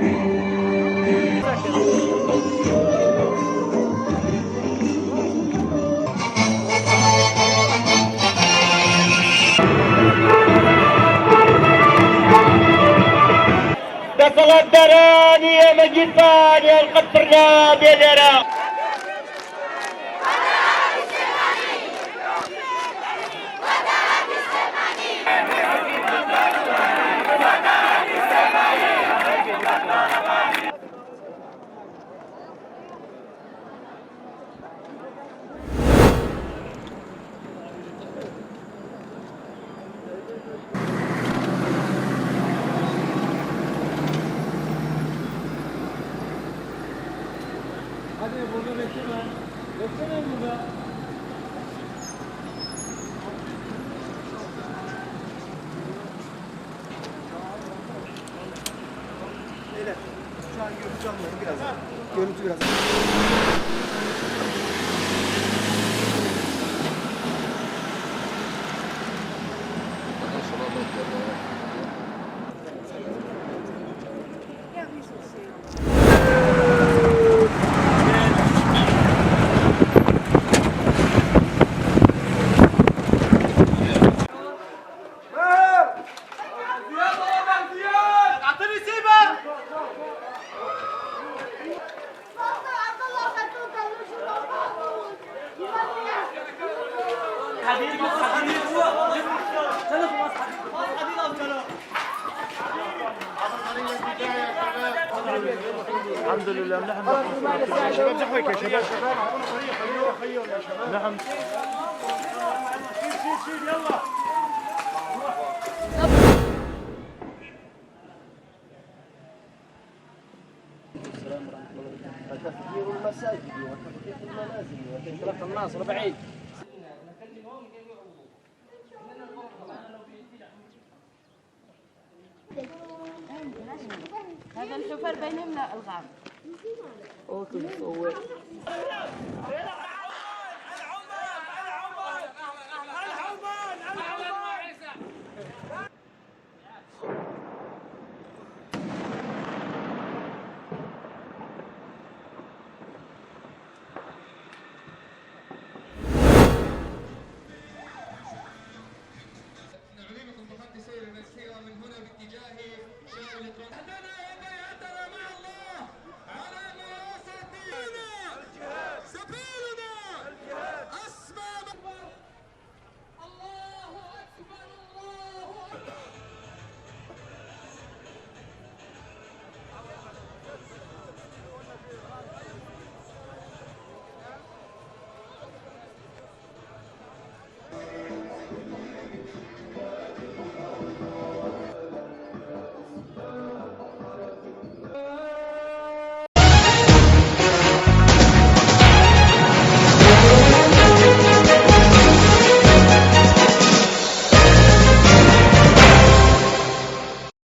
دخل الدراني يا مجدان يا القطرنا بيدنا Hadi burada bekleme. Bekleme burada. Beyler, şu an görüntü almayalım biraz. Görüntü biraz. الحمد لله نحن يا شباب زحمك يا شباب خيول يا شباب نحن شيل يلا السلام ورحمة الله وبركاته. تفجير المساجد وتفجير المنازل وتشرق الناصر بعيد. هذا الحفر بيننا الغام.